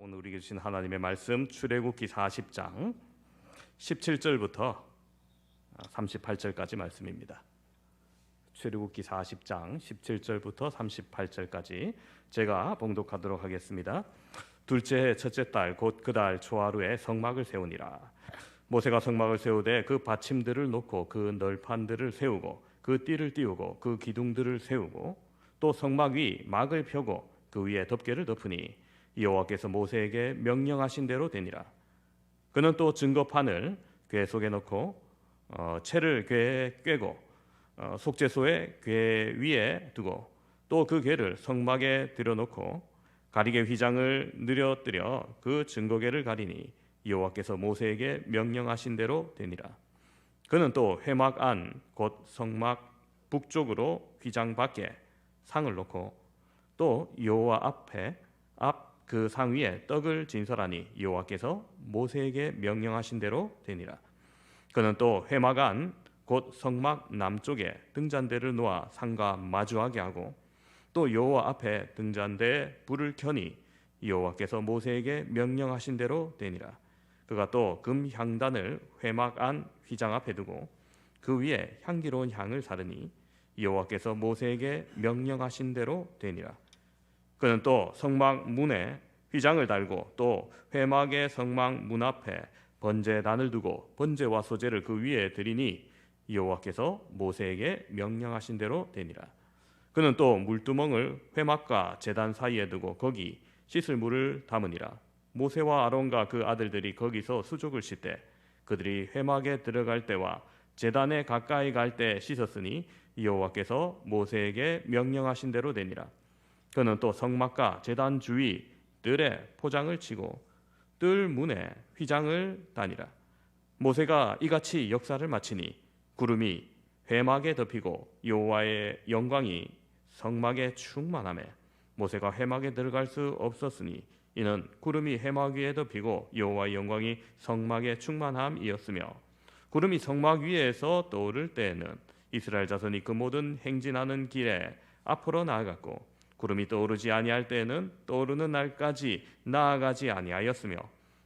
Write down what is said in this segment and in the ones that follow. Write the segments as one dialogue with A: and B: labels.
A: 오늘 우리에게 주신 하나님의 말씀 출애굽기 40장 17절부터 38절까지 말씀입니다. 출애굽기 40장 17절부터 38절까지 제가 봉독하도록 하겠습니다. 둘째 해 첫째 달 곧 그 달 초하루에 성막을 세우니라. 모세가 성막을 세우되 그 받침들을 놓고 그 널판들을 세우고 그 띠를 띄우고 그 기둥들을 세우고 또 성막 위 막을 펴고 그 위에 덮개를 덮으니 여호와께서 모세에게 명령하신 대로 되니라. 그는 또 증거판을 궤 속에 넣고 채를 궤에 꿰고 속죄소에 궤 위에 두고 또 그 궤를 성막에 들여놓고 가리개 휘장을 늘어뜨려 그 증거궤를 가리니 여호와께서 모세에게 명령하신 대로 되니라. 그는 또 회막 안 곧 성막 북쪽으로 휘장 밖에 상을 놓고 또 여호와 앞에 앞 그 상 위에 떡을 진설하니 여호와께서 모세에게 명령하신 대로 되니라. 그는 또 회막 안 곧 성막 남쪽에 등잔대를 놓아 상과 마주하게 하고 또 여호와 앞에 등잔대에 불을 켜니 여호와께서 모세에게 명령하신 대로 되니라. 그가 또 금 향단을 회막 안 휘장 앞에 두고 그 위에 향기로운 향을 사르니 여호와께서 모세에게 명령하신 대로 되니라. 그는 또 성막 문에 휘장을 달고 또 회막의 성막 문 앞에 번제단을 두고 번제와 소제를 그 위에 드리니 여호와께서 모세에게 명령하신 대로 되니라. 그는 또 물두멍을 회막과 제단 사이에 두고 거기 씻을 물을 담으니라. 모세와 아론과 그 아들들이 거기서 수족을 씻되 그들이 회막에 들어갈 때와 제단에 가까이 갈 때 씻었으니 여호와께서 모세에게 명령하신 대로 되니라. 그는 또 성막과 제단 주위 뜰에 포장을 치고 뜰 문에 휘장을 다니라. 모세가 이같이 역사를 마치니 구름이 회막에 덮이고 여호와의 영광이 성막에 충만하매 모세가 회막에 들어갈 수 없었으니 이는 구름이 회막 위에 덮이고 여호와의 영광이 성막에 충만함이었으며 구름이 성막 위에서 떠오를 때에는 이스라엘 자손이 그 모든 행진하는 길에 앞으로 나아갔고 구름이 떠오르지 아니할 때에는 떠오르는 날까지 나아가지 아니하였으며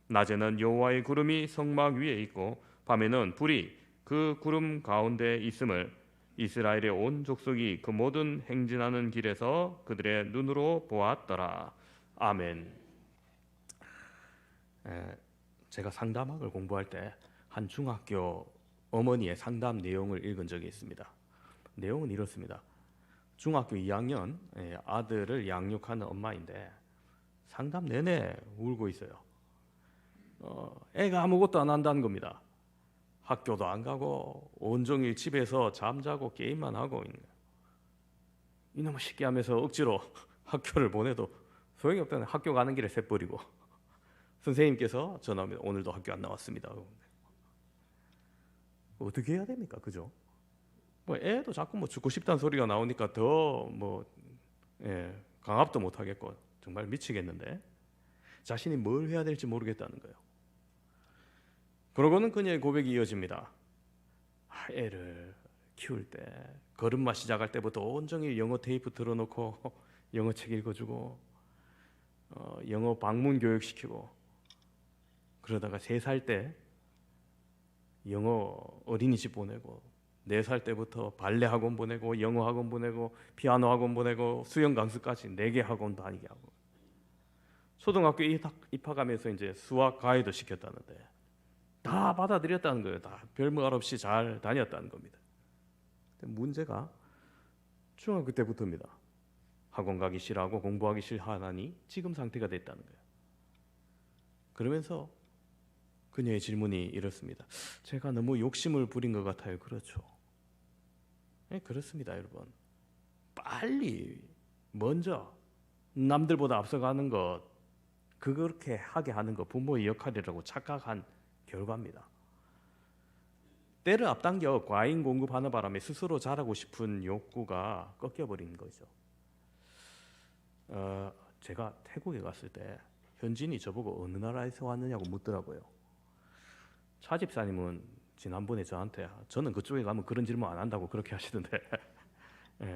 A: 낮에는 여호와의 구름이 성막 위에 있고 밤에는 불이 그 구름 가운데 있음을 이스라엘의 온 족속이 그 모든 행진하는 길에서 그들의 눈으로 보았더라. 아멘. 제가 상담학을 공부할 때 한 중학교 어머니의 상담 내용을 읽은 적이 있습니다. 내용은 이렇습니다. 중학교 2학년 아들을 양육하는 엄마인데 상담 내내 울고 있어요. 애가 아무것도 안 한다는 겁니다. 학교도 안 가고 온종일 집에서 잠자고 게임만 하고 있는 거예요. 이놈의 새끼 하면서 억지로 학교를 보내도 소용이 없다는 거예요. 학교 가는 길에 새버리고 선생님께서 전화하면 오늘도 학교 안 나왔습니다. 어떻게 해야 됩니까? 그죠? 애도 자꾸 죽고 싶다는 소리가 나오니까 더 강압도 못 하겠고 정말 미치겠는데 자신이 뭘 해야 될지 모르겠다는 거예요. 그러고는 그녀의 고백이 이어집니다. 애를 키울 때 걸음마 시작할 때부터 온종일 영어 테이프 틀어놓고 영어 책 읽어주고 영어 방문 교육시키고 그러다가 3살 때 영어 어린이집 보내고 4살 때부터 발레 학원 보내고 영어 학원 보내고 피아노 학원 보내고 수영 강습까지 4개 학원 다니게 하고 초등학교 입학하면서 이제 수학 과외도 시켰다는데 다 받아들였다는 거예요. 다 별말 없이 잘 다녔다는 겁니다. 문제가 중학교 때부터입니다. 학원 가기 싫어하고 공부하기 싫어하니 지금 상태가 됐다는 거예요. 그러면서 그녀의 질문이 이렇습니다. 제가 너무 욕심을 부린 것 같아요. 그렇죠. 네, 그렇습니다, 여러분. 빨리 먼저 남들보다 앞서가는 것, 그렇게 하게 하는 것 부모의 역할이라고 착각한 결과입니다. 때를 앞당겨 과잉 공급하는 바람에 스스로 잘하고 싶은 욕구가 꺾여버린 거죠. 제가 태국에 갔을 때 현지인이 저보고 어느 나라에서 왔느냐고 묻더라고요. 차 집사님은 지난번에 저한테 저는 그쪽에 가면 그런 질문 안 한다고 그렇게 하시던데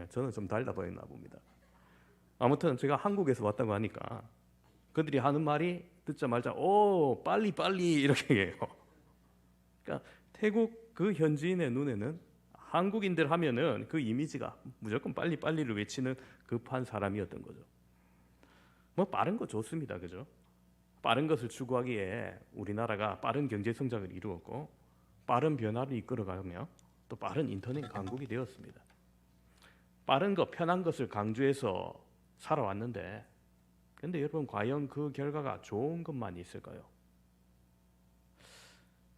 A: 저는 좀 달라 보였나 봅니다. 아무튼 제가 한국에서 왔다고 하니까 그들이 하는 말이 듣자마자 오 빨리 빨리 이렇게 해요. 그러니까 태국 그 현지인의 눈에는 한국인들 하면은 그 이미지가 무조건 빨리 빨리를 외치는 급한 사람이었던 거죠. 뭐 빠른 거 좋습니다, 그죠? 빠른 것을 추구하기에 우리나라가 빠른 경제 성장을 이루었고 빠른 변화를 이끌어가며 또 빠른 인터넷 강국이 되었습니다. 빠른 것, 편한 것을 강조해서 살아왔는데 근데 여러분 과연 그 결과가 좋은 것만 있을까요?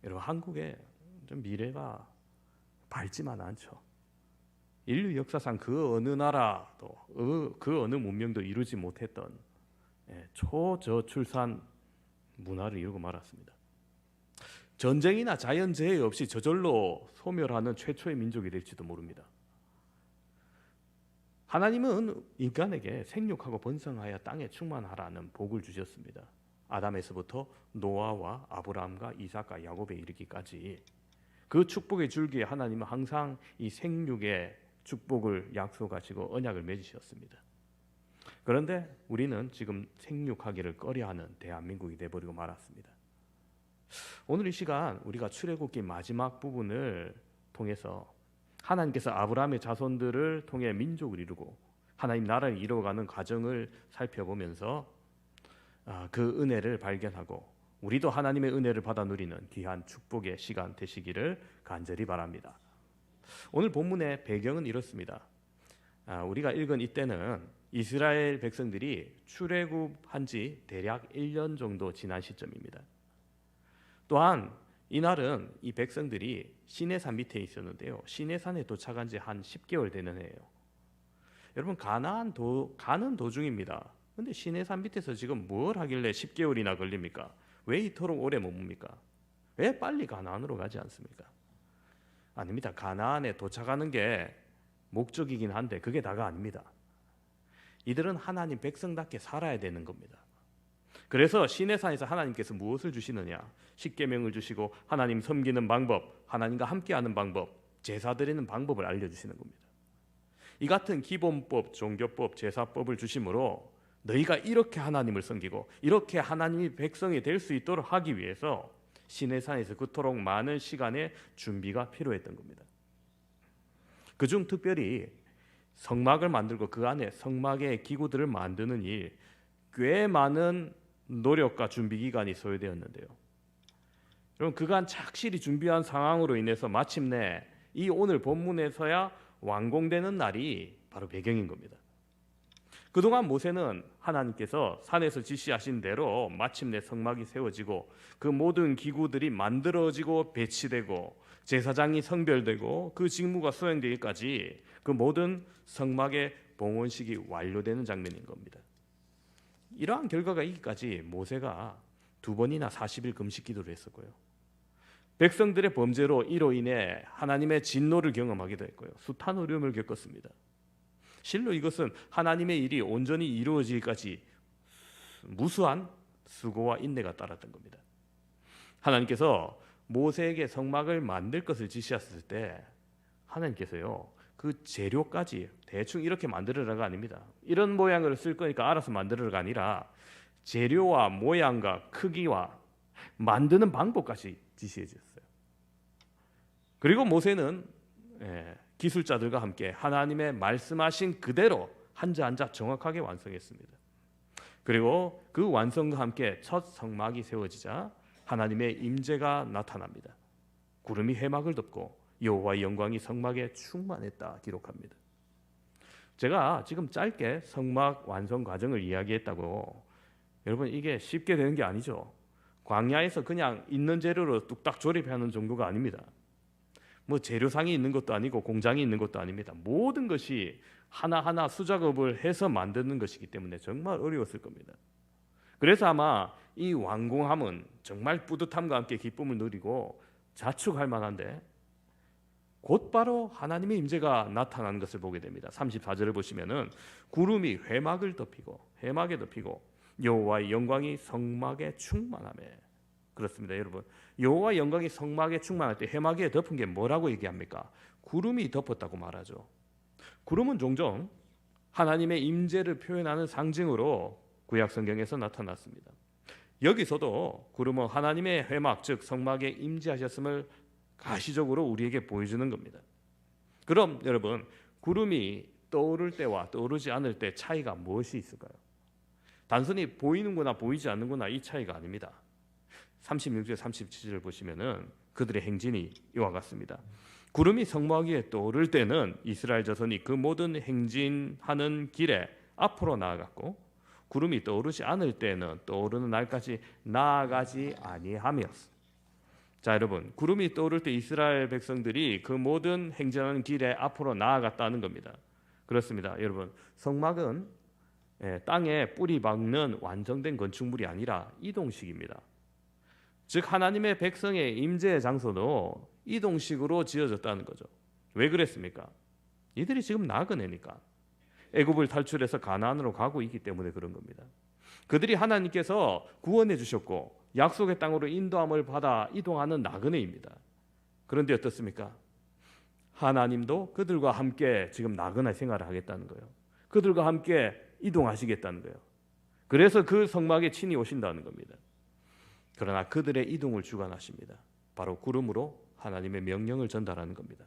A: 여러분 한국의 좀 미래가 밝지만 않죠. 인류 역사상 그 어느 나라도 그 어느 문명도 이루지 못했던 초저출산 문화를 이루고 말았습니다. 전쟁이나 자연재해 없이 저절로 소멸하는 최초의 민족이 될지도 모릅니다. 하나님은 인간에게 생육하고 번성하여 땅에 충만하라는 복을 주셨습니다. 아담에서부터 노아와 아브라함과 이삭과 야곱에 이르기까지 그 축복의 줄기에 하나님은 항상 이 생육의 축복을 약속하시고 언약을 맺으셨습니다. 그런데 우리는 지금 생육하기를 꺼려하는 대한민국이 되어버리고 말았습니다. 오늘 이 시간 우리가 출애굽기 마지막 부분을 통해서 하나님께서 아브라함의 자손들을 통해 민족을 이루고 하나님 나라를 이루어가는 과정을 살펴보면서 그 은혜를 발견하고 우리도 하나님의 은혜를 받아 누리는 귀한 축복의 시간 되시기를 간절히 바랍니다. 오늘 본문의 배경은 이렇습니다. 우리가 읽은 이때는 이스라엘 백성들이 출애굽한 지 대략 1년 정도 지난 시점입니다. 또한 이날은 이 백성들이 시내산 밑에 있었는데요. 시내산에 도착한 지 한 10개월 되는 해예요. 여러분 가는 도중입니다. 근데 시내산 밑에서 지금 뭘 하길래 10개월이나 걸립니까? 왜 이토록 오래 머뭅니까? 왜 빨리 가나안으로 가지 않습니까? 아닙니다. 가나안에 도착하는 게 목적이긴 한데 그게 다가 아닙니다. 이들은 하나님 백성답게 살아야 되는 겁니다. 그래서 시내산에서 하나님께서 무엇을 주시느냐? 십계명을 주시고 하나님 섬기는 방법, 하나님과 함께하는 방법, 제사 드리는 방법을 알려주시는 겁니다. 이 같은 기본법, 종교법, 제사법을 주심으로 너희가 이렇게 하나님을 섬기고 이렇게 하나님이 백성이 될 수 있도록 하기 위해서 시내산에서 그토록 많은 시간의 준비가 필요했던 겁니다. 그중 특별히 성막을 만들고 그 안에 성막의 기구들을 만드는 일, 꽤 많은 노력과 준비 기간이 소요되었는데요. 여러분 그간 착실히 준비한 상황으로 인해서 마침내 이 오늘 본문에서야 완공되는 날이 바로 배경인 겁니다. 그동안 모세는 하나님께서 산에서 지시하신 대로 마침내 성막이 세워지고 그 모든 기구들이 만들어지고 배치되고 제사장이 성별되고 그 직무가 수행되기까지 그 모든 성막의 봉헌식이 완료되는 장면인 겁니다. 이러한 결과가 있기까지 모세가 2번이나 40일 금식 기도를 했었고요. 백성들의 범죄로 이로 인해 하나님의 진노를 경험하기도 했고요. 숱한 어려움을 겪었습니다. 실로 이것은 하나님의 일이 온전히 이루어지기까지 무수한 수고와 인내가 따랐던 겁니다. 하나님께서 모세에게 성막을 만들 것을 지시하셨을 때 하나님께서요 그 재료까지 대충 이렇게 만들어라가 아닙니다. 이런 모양을 쓸 거니까 알아서 만들어가 아니라 재료와 모양과 크기와 만드는 방법까지 지시해 주셨어요. 그리고 모세는 기술자들과 함께 하나님의 말씀하신 그대로 한자 한자 정확하게 완성했습니다. 그리고 그 완성과 함께 첫 성막이 세워지자 하나님의 임재가 나타납니다. 구름이 회막을 덮고 여호와의 영광이 성막에 충만했다 기록합니다. 제가 지금 짧게 성막 완성 과정을 이야기했다고 여러분 이게 쉽게 되는 게 아니죠. 광야에서 그냥 있는 재료로 뚝딱 조립하는 정도가 아닙니다. 뭐 재료상이 있는 것도 아니고 공장이 있는 것도 아닙니다. 모든 것이 하나하나 수작업을 해서 만드는 것이기 때문에 정말 어려웠을 겁니다. 그래서 아마 이 완공함은 정말 뿌듯함과 함께 기쁨을 누리고 자축할 만한데 곧바로 하나님의 임재가 나타나는 것을 보게 됩니다. 34절을 보시면은 구름이 회막을 덮이고 회막에 덮이고 여호와의 영광이 성막에 충만하매. 그렇습니다, 여러분. 여호와의 영광이 성막에 충만할 때 회막에 덮은 게 뭐라고 얘기합니까? 구름이 덮었다고 말하죠. 구름은 종종 하나님의 임재를 표현하는 상징으로 구약 성경에서 나타났습니다. 여기서도 구름은 하나님의 회막 즉 성막에 임재하셨음을 가시적으로 우리에게 보여주는 겁니다. 그럼 여러분 구름이 떠오를 때와 떠오르지 않을 때 차이가 무엇이 있을까요? 단순히 보이는구나 보이지 않는구나 이 차이가 아닙니다. 36절 37절 보시면은 그들의 행진이 이와 같습니다. 구름이 성막 위에 떠오를 때는 이스라엘 자손이 그 모든 행진하는 길에 앞으로 나아갔고 구름이 떠오르지 않을 때는 떠오르는 날까지 나아가지 아니하였습니다. 자 여러분 구름이 떠오를 때 이스라엘 백성들이 그 모든 행진하는 길에 앞으로 나아갔다는 겁니다. 그렇습니다. 여러분 성막은 땅에 뿌리 박는 완성된 건축물이 아니라 이동식입니다. 즉 하나님의 백성의 임재의 장소도 이동식으로 지어졌다는 거죠. 왜 그랬습니까? 이들이 지금 나그네니까 애굽을 탈출해서 가나안으로 가고 있기 때문에 그런 겁니다. 그들이 하나님께서 구원해 주셨고 약속의 땅으로 인도함을 받아 이동하는 나그네입니다. 그런데 어떻습니까? 하나님도 그들과 함께 지금 나그네 생활을 하겠다는 거예요. 그들과 함께 이동하시겠다는 거예요. 그래서 그 성막에 친히 오신다는 겁니다. 그러나 그들의 이동을 주관하십니다. 바로 구름으로 하나님의 명령을 전달하는 겁니다.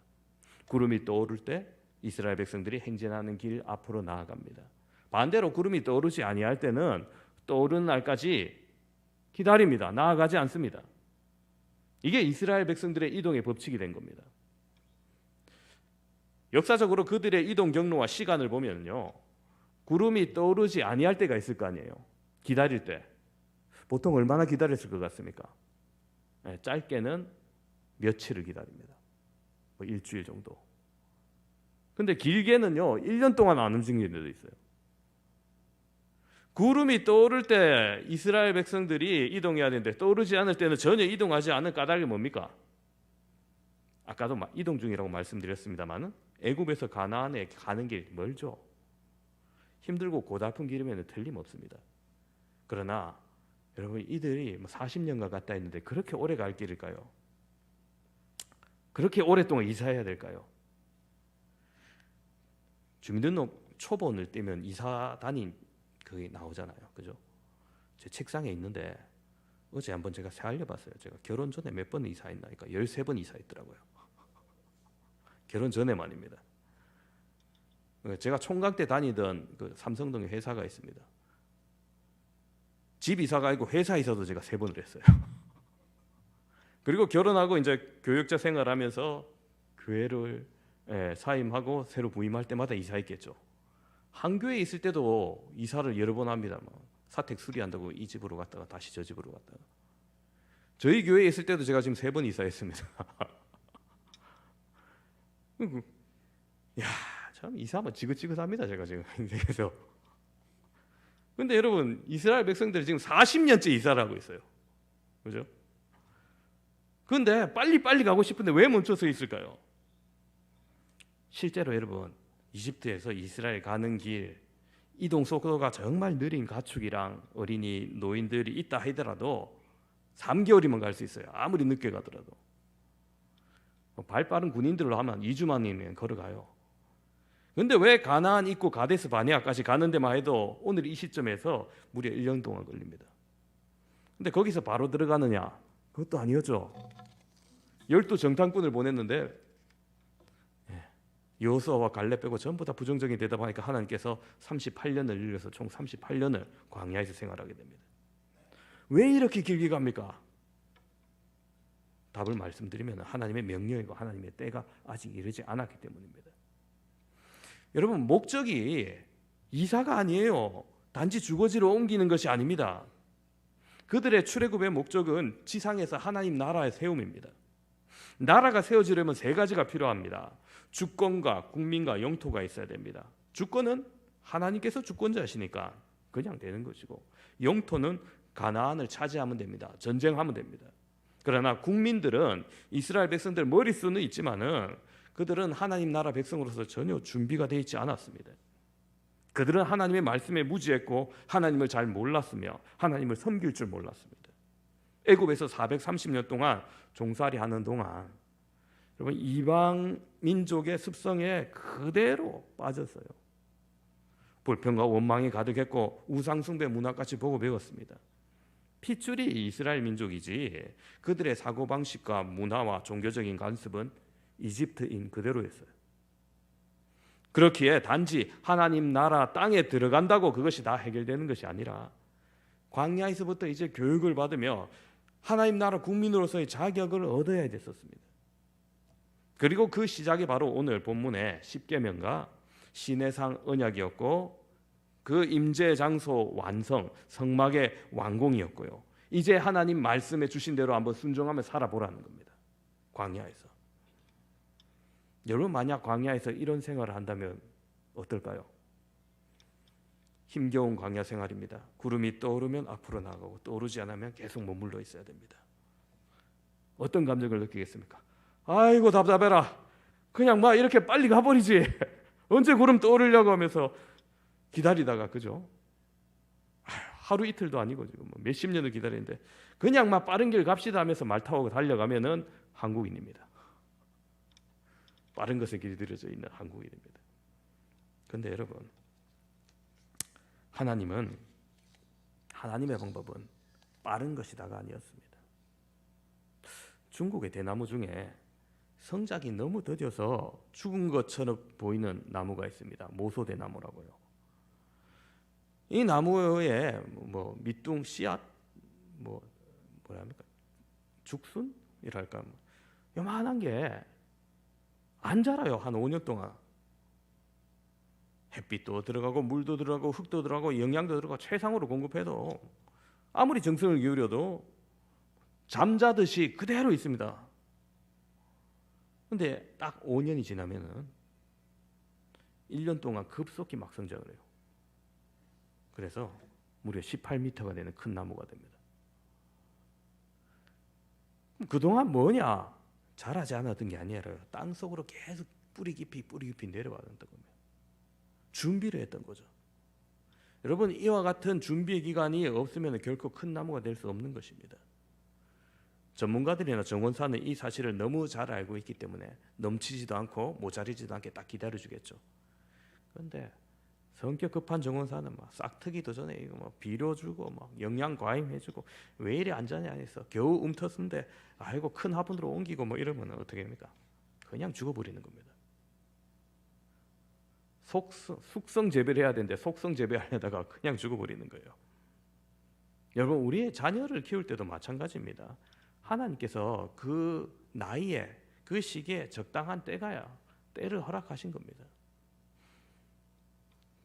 A: 구름이 떠오를 때 이스라엘 백성들이 행진하는 길 앞으로 나아갑니다. 반대로 구름이 떠오르지 아니할 때는 떠오르는 날까지 기다립니다. 나아가지 않습니다. 이게 이스라엘 백성들의 이동의 법칙이 된 겁니다. 역사적으로 그들의 이동 경로와 시간을 보면요, 구름이 떠오르지 아니할 때가 있을 거 아니에요. 기다릴 때 보통 얼마나 기다렸을 것 같습니까? 짧게는 며칠을 기다립니다. 뭐 일주일 정도. 근데 길게는요 1년 동안 안 움직이는 데도 있어요. 구름이 떠오를 때 이스라엘 백성들이 이동해야 되는데 떠오르지 않을 때는 전혀 이동하지 않은 까닭이 뭡니까? 아까도 이동 중이라고 말씀드렸습니다만 애굽에서 가나안에 가는 길 멀죠. 힘들고 고달픈 길이면 틀림없습니다. 그러나 여러분 이들이 40년간 갔다 했는데 그렇게 오래 갈 길일까요? 그렇게 오랫동안 이사해야 될까요? 주민등록 초본을 떼면 이사단이 그게 나오잖아요. 그죠? 제 책상에 있는데 어제 한번 제가 세알려봤어요. 제가 결혼 전에 몇 번 이사했나니까 13번 이사했더라고요. 결혼 전에만입니다. 제가 총각 때 다니던 그 삼성동에 회사가 있습니다. 집 이사가 아니고 회사 이사도 제가 3번을 했어요. 그리고 결혼하고 이제 교역자 생활하면서 교회를 사임하고 새로 부임할 때마다 이사했겠죠. 한 교회에 있을 때도 이사를 여러 번 합니다. 사택 수리한다고 이 집으로 갔다가 다시 저 집으로 갔다가. 저희 교회에 있을 때도 제가 지금 3번 이사했습니다. 야, 참 이사하면 지긋지긋합니다. 제가 지금 인생에서. 근데 여러분 이스라엘 백성들이 지금 40년째 이사를 하고 있어요. 그죠? 그런데 빨리 가고 싶은데 왜 멈춰서 있을까요? 실제로 여러분 이집트에서 이스라엘 가는 길 이동 속도가 정말 느린 가축이랑 어린이 노인들이 있다 하더라도 3개월이면 갈 수 있어요. 아무리 늦게 가더라도. 발 빠른 군인들로 하면 2주 만이면 걸어가요. 그런데 왜 가나안 입구 가데스 바네아까지 가는 데만 해도 오늘 이 시점에서 무려 1년 동안 걸립니다. 근데 거기서 바로 들어가느냐? 그것도 아니었죠. 12정탐꾼을 보냈는데 여호수아와 갈렙 빼고 전부 다 부정적인 대답하니까 하나님께서 38년을 늘려서 총 38년을 광야에서 생활하게 됩니다. 왜 이렇게 길게 갑니까? 답을 말씀드리면 하나님의 명령이고 하나님의 때가 아직 이르지 않았기 때문입니다. 여러분 목적이 이사가 아니에요. 단지 주거지로 옮기는 것이 아닙니다. 그들의 출애굽의 목적은 지상에서 하나님 나라의 세움입니다. 나라가 세워지려면 3가지가 필요합니다. 주권과 국민과 영토가 있어야 됩니다. 주권은 하나님께서 주권자시니까 그냥 되는 것이고 영토는 가나안을 차지하면 됩니다. 전쟁하면 됩니다. 그러나 국민들은 이스라엘 백성들 머릿수는 있지만은 그들은 하나님 나라 백성으로서 전혀 준비가 되어 있지 않았습니다. 그들은 하나님의 말씀에 무지했고 하나님을 잘 몰랐으며 하나님을 섬길 줄 몰랐습니다. 애굽에서 430년 동안 종살이 하는 동안 여러분 이방 민족의 습성에 그대로 빠졌어요. 불평과 원망이 가득했고 우상 숭배 문화까지 보고 배웠습니다. 핏줄이 이스라엘 민족이지 그들의 사고방식과 문화와 종교적인 관습은 이집트인 그대로였어요. 그렇기에 단지 하나님 나라 땅에 들어간다고 그것이 다 해결되는 것이 아니라 광야에서부터 이제 교육을 받으며 하나님 나라 국민으로서의 자격을 얻어야 됐었습니다. 그리고 그 시작이 바로 오늘 본문의 십계명과 시내상 언약이었고 그 임재 장소 완성, 성막의 완공이었고요. 이제 하나님 말씀에 주신 대로 한번 순종하며 살아보라는 겁니다. 광야에서. 여러분 만약 광야에서 이런 생활을 한다면 어떨까요? 힘겨운 광야 생활입니다. 구름이 떠오르면 앞으로 나가고 떠오르지 않으면 계속 머물러 있어야 됩니다. 어떤 감정을 느끼겠습니까? 아이고 답답해라. 그냥 막 이렇게 빨리 가버리지. 언제 구름 떠오르려고 하면서 기다리다가 그죠? 하루 이틀도 아니고 지금 몇십 년을 기다리는데 그냥 막 빠른 길 갑시다 하면서 말 타고 달려가면은 한국인입니다. 빠른 것에 길들여져 있는 한국인입니다. 그런데 여러분 하나님의 방법은 빠른 것이다가 아니었습니다. 중국의 대나무 중에 성장이 너무 더뎌서 죽은 것처럼 보이는 나무가 있습니다. 모소대나무라고요. 이 나무에 뭐 밑둥 씨앗 뭐랍니까 죽순이랄까 요만한 게 안 자라요. 한 5년 동안 햇빛도 들어가고 물도 들어가고 흙도 들어가고 영양도 들어가고 최상으로 공급해도 아무리 정성을 기울여도 잠자듯이 그대로 있습니다. 근데 딱 5년이 지나면은 1년 동안 급속히 막 성장을 해요. 그래서 무려 18m가 되는 큰 나무가 됩니다. 그동안 뭐냐? 자라지 않았던 게 아니라 땅속으로 계속 뿌리 깊이 내려왔던 겁니다. 준비를 했던 거죠. 여러분 이와 같은 준비의 기간이 없으면 결코 큰 나무가 될 수 없는 것입니다. 전문가들이나 정원사는 이 사실을 너무 잘 알고 있기 때문에 넘치지도 않고 모자리지도 않게 딱 기다려주겠죠. 그런데 성격 급한 정원사는 막 싹트기도 전에 이거 막 비료 주고 막 영양 과잉 해주고 왜 이리 안 자냐 해서 겨우 움텄는데 아이고 큰 화분으로 옮기고 뭐 이러면 어떻게 됩니까? 그냥 죽어버리는 겁니다. 숙성 재배를 해야 되는데 속성 재배하려다가 그냥 죽어버리는 거예요. 여러분 우리의 자녀를 키울 때도 마찬가지입니다. 하나님께서 그 나이에 그 시기에 적당한 때를 허락하신 겁니다.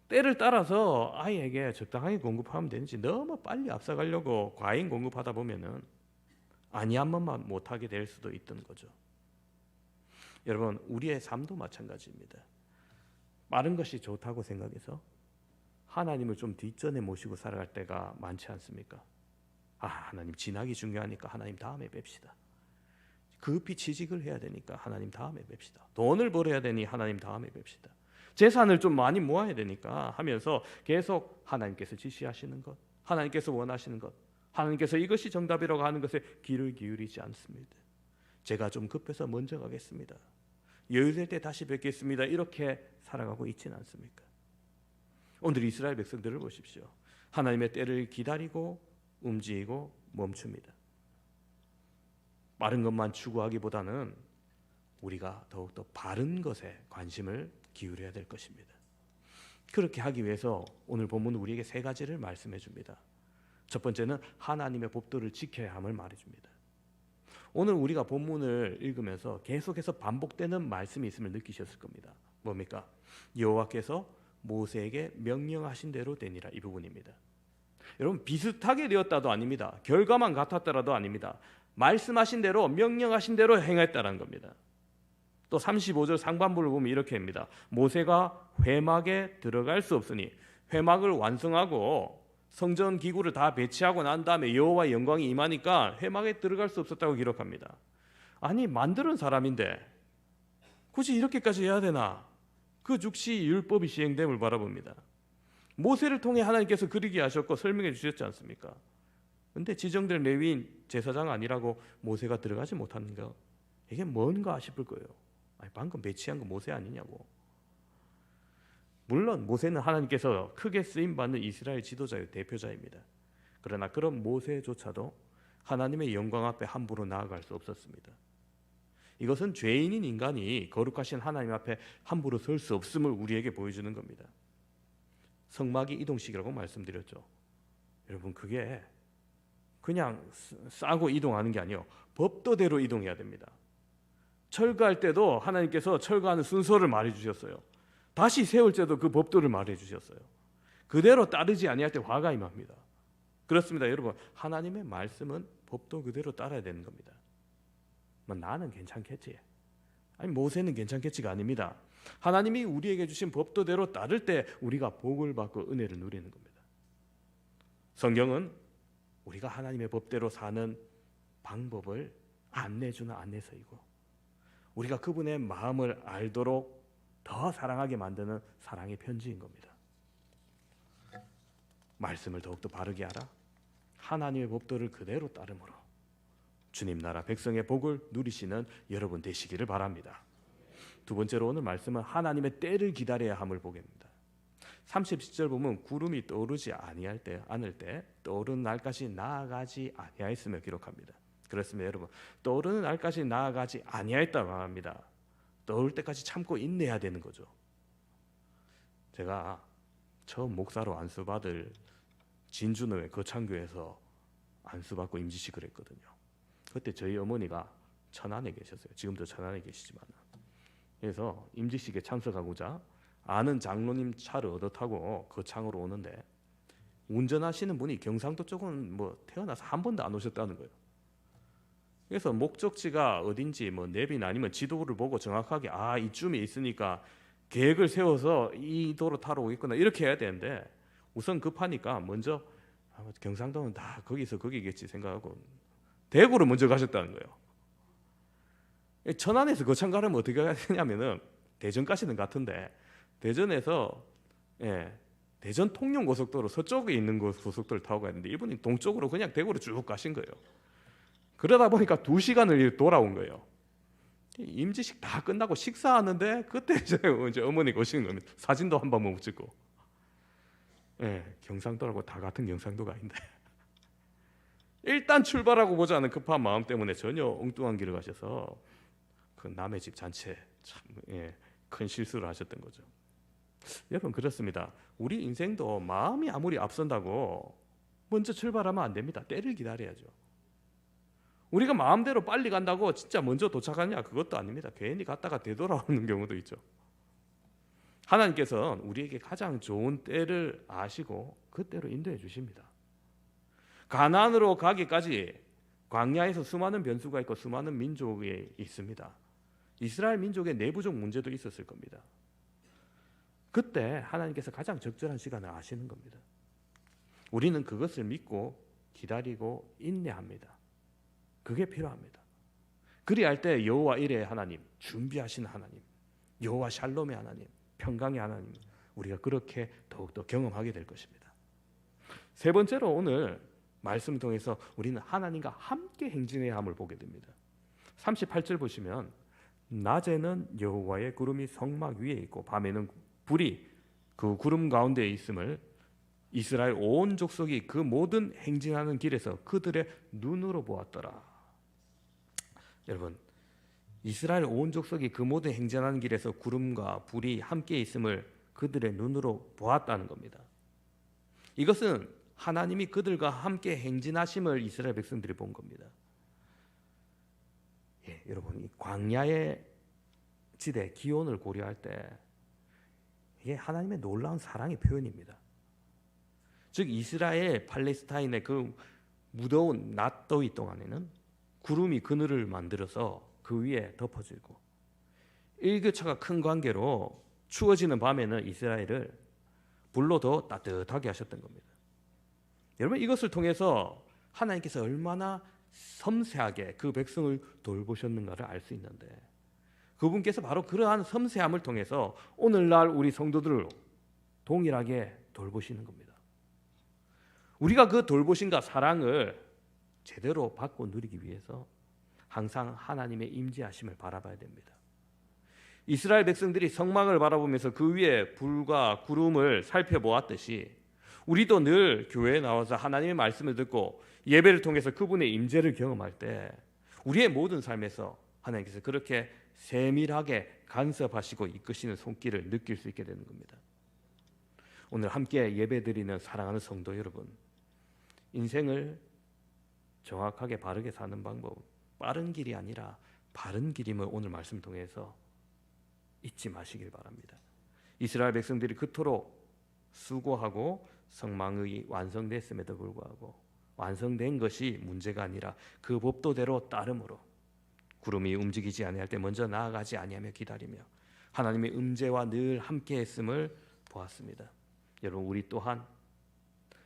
A: 때를 따라서 아이에게 적당하게 공급하면 되는지 너무 빨리 앞서가려고 과잉 공급하다 보면은 아니한 번만 못하게 될 수도 있던 거죠. 여러분 우리의 삶도 마찬가지입니다. 빠른 것이 좋다고 생각해서 하나님을 좀 뒷전에 모시고 살아갈 때가 많지 않습니까? 하나님 진학이 중요하니까 하나님 다음에 뵙시다. 급히 취직을 해야 되니까 하나님 다음에 뵙시다. 돈을 벌어야 되니 하나님 다음에 뵙시다. 재산을 좀 많이 모아야 되니까 하면서 계속 하나님께서 지시하시는 것, 하나님께서 원하시는 것, 하나님께서 이것이 정답이라고 하는 것에 귀를 기울이지 않습니다. 제가 좀 급해서 먼저 가겠습니다. 여유될 때 다시 뵙겠습니다. 이렇게 살아가고 있지는 않습니까? 오늘 이스라엘 백성들을 보십시오. 하나님의 때를 기다리고 움직이고 멈춥니다. 빠른 것만 추구하기보다는 우리가 더욱더 바른 것에 관심을 기울여야 될 것입니다. 그렇게 하기 위해서 오늘 본문은 우리에게 세 가지를 말씀해 줍니다. 첫 번째는 하나님의 법도를 지켜야 함을 말해 줍니다. 오늘 우리가 본문을 읽으면서 계속해서 반복되는 말씀이 있음을 느끼셨을 겁니다. 뭡니까? 여호와께서 모세에게 명령하신 대로 되니라, 이 부분입니다. 여러분 비슷하게 되었다도 아닙니다. 결과만 같았더라도 아닙니다. 말씀하신 대로 명령하신 대로 행했다는 겁니다. 또 35절 상반부를 보면 이렇게 합니다. 모세가 회막에 들어갈 수 없으니 회막을 완성하고 성전 기구를 다 배치하고 난 다음에 여호와의 영광이 임하니까 회막에 들어갈 수 없었다고 기록합니다. 아니 만드는 사람인데 굳이 이렇게까지 해야 되나? 그 즉시 율법이 시행됨을 바라봅니다. 모세를 통해 하나님께서 그리게 하셨고 설명해 주셨지 않습니까? 그런데 지정된 레위인 제사장 아니라고 모세가 들어가지 못하는 거, 이게 뭔가 싶을 거예요. 아니, 방금 배치한 거 모세 아니냐고. 물론 모세는 하나님께서 크게 쓰임받는 이스라엘 지도자의 대표자입니다. 그러나 그런 모세조차도 하나님의 영광 앞에 함부로 나아갈 수 없었습니다. 이것은 죄인인 인간이 거룩하신 하나님 앞에 함부로 설 수 없음을 우리에게 보여주는 겁니다. 성막이 이동식이라고 말씀드렸죠. 여러분, 그게 그냥 싸고 이동하는 게 아니에요. 법도대로 이동해야 됩니다. 철거할 때도 하나님께서 철거하는 순서를 말해주셨어요. 다시 세울 때도 그 법도를 말해주셨어요. 그대로 따르지 아니할 때 화가 임합니다. 그렇습니다, 여러분. 하나님의 말씀은 법도 그대로 따라야 되는 겁니다. 뭐 나는 괜찮겠지, 아니 모세는 괜찮겠지가 아닙니다. 하나님이 우리에게 주신 법도대로 따를 때 우리가 복을 받고 은혜를 누리는 겁니다. 성경은 우리가 하나님의 법대로 사는 방법을 안내주는 안내서이고, 우리가 그분의 마음을 알도록 더 사랑하게 만드는 사랑의 편지인 겁니다. 말씀을 더욱더 바르게 알아 하나님의 법도를 그대로 따름으로 주님 나라 백성의 복을 누리시는 여러분 되시기를 바랍니다. 두 번째로 오늘 말씀은 하나님의 때를 기다려야 함을 보게 됩니다. 37절 보면 구름이 떠오르지 아니할 때 않을 때 떠오르는 날까지 나아가지 아니하였으며 기록합니다. 그렇습니다, 여러분. 떠오르는 날까지 나아가지 아니하였다고 합니다. 떠오를 때까지 참고 인내해야 되는 거죠. 제가 처음 목사로 안수받을 진주노회 거창교에서 안수받고 임지식을 했거든요. 그때 저희 어머니가 천안에 계셨어요. 지금도 천안에 계시지만. 그래서 임지식에 참석하고자 아는 장로님 차를 얻어 타고 거창으로 오는데, 운전하시는 분이 경상도 쪽은 뭐 태어나서 한 번도 안 오셨다는 거예요. 그래서 목적지가 어딘지 뭐 내비나 아니면 지도를 보고 정확하게 이쯤에 있으니까 계획을 세워서 이 도로 타러 오겠구나 이렇게 해야 되는데, 우선 급하니까 먼저 경상도는 다 거기서 거기겠지 생각하고 대구로 먼저 가셨다는 거예요. 천안에서 거창 가려면 어떻게 해야 되냐면은 대전까지는 같은데, 대전에서 대전 통영고속도로 서쪽에 있는 고속도로를 타고 가야 되는데 이분이 동쪽으로 그냥 대구로 쭉 가신 거예요. 그러다 보니까 2시간을 돌아온 거예요. 임지식 다 끝나고 식사하는데 그때 이제 어머니가 오시는 겁니다. 사진도 한 번 못 찍고. 경상도라고 다 같은 경상도가 아닌데 일단 출발하고 보자는 급한 마음 때문에 전혀 엉뚱한 길을 가셔서 그 남의 집 잔치에 참 큰 실수를 하셨던 거죠. 여러분, 그렇습니다. 우리 인생도 마음이 아무리 앞선다고 먼저 출발하면 안 됩니다. 때를 기다려야죠. 우리가 마음대로 빨리 간다고 진짜 먼저 도착하냐? 그것도 아닙니다. 괜히 갔다가 되돌아오는 경우도 있죠. 하나님께서는 우리에게 가장 좋은 때를 아시고 그때로 인도해 주십니다. 가나안으로 가기까지 광야에서 수많은 변수가 있고 수많은 민족이 있습니다. 이스라엘 민족의 내부적 문제도 있었을 겁니다. 그때 하나님께서 가장 적절한 시간을 아시는 겁니다. 우리는 그것을 믿고 기다리고 인내합니다. 그게 필요합니다. 그리할 때 여호와 이레의 하나님, 준비하신 하나님, 여호와 샬롬의 하나님, 평강의 하나님, 우리가 그렇게 더욱더 경험하게 될 것입니다. 세 번째로 오늘 말씀을 통해서 우리는 하나님과 함께 행진해야 함을 보게 됩니다. 38절 보시면 낮에는 여호와의 구름이 성막 위에 있고 밤에는 불이 그 구름 가운데에 있음을 이스라엘 온 족속이 그 모든 행진하는 길에서 그들의 눈으로 보았더라. 여러분, 이스라엘 온 족속이 그 모든 행진하는 길에서 구름과 불이 함께 있음을 그들의 눈으로 보았다는 겁니다. 이것은 하나님이 그들과 함께 행진하심을 이스라엘 백성들이 본 겁니다. 여러분, 이 광야의 지대 기온을 고려할 때 이게 하나님의 놀라운 사랑의 표현입니다. 즉 이스라엘 팔레스타인의 그 무더운 낮 더위 동안에는 구름이 그늘을 만들어서 그 위에 덮어지고, 일교차가 큰 관계로 추워지는 밤에는 이스라엘을 불로 더 따뜻하게 하셨던 겁니다. 여러분, 이것을 통해서 하나님께서 얼마나 섬세하게 그 백성을 돌보셨는가를 알 수 있는데, 그분께서 바로 그러한 섬세함을 통해서 오늘날 우리 성도들을 동일하게 돌보시는 겁니다. 우리가 그 돌보심과 사랑을 제대로 받고 누리기 위해서 항상 하나님의 임재하심을 바라봐야 됩니다. 이스라엘 백성들이 성막을 바라보면서 그 위에 불과 구름을 살펴보았듯이 우리도 늘 교회에 나와서 하나님의 말씀을 듣고 예배를 통해서 그분의 임재를 경험할 때 우리의 모든 삶에서 하나님께서 그렇게 세밀하게 간섭하시고 이끄시는 손길을 느낄 수 있게 되는 겁니다. 오늘 함께 예배드리는 사랑하는 성도 여러분, 인생을 정확하게 바르게 사는 방법, 빠른 길이 아니라 바른 길임을 오늘 말씀 통해서 잊지 마시길 바랍니다. 이스라엘 백성들이 그토록 수고하고 성망이 완성됐음에도 불구하고 완성된 것이 문제가 아니라 그 법도대로 따름으로 구름이 움직이지 아니할 때 먼저 나아가지 아니하며 기다리며 하나님의 음재와 늘 함께했음을 보았습니다. 여러분, 우리 또한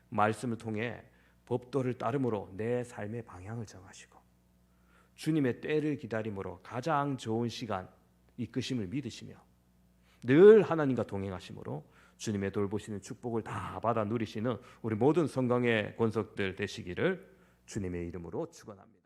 A: 말씀을 통해 법도를 따름으로 내 삶의 방향을 정하시고 주님의 때를 기다림으로 가장 좋은 시간 이끄심을 믿으시며 늘 하나님과 동행하심으로 주님의 돌보시는 축복을 다 받아 누리시는 우리 모든 성강의 권속들 되시기를 주님의 이름으로 축원합니다.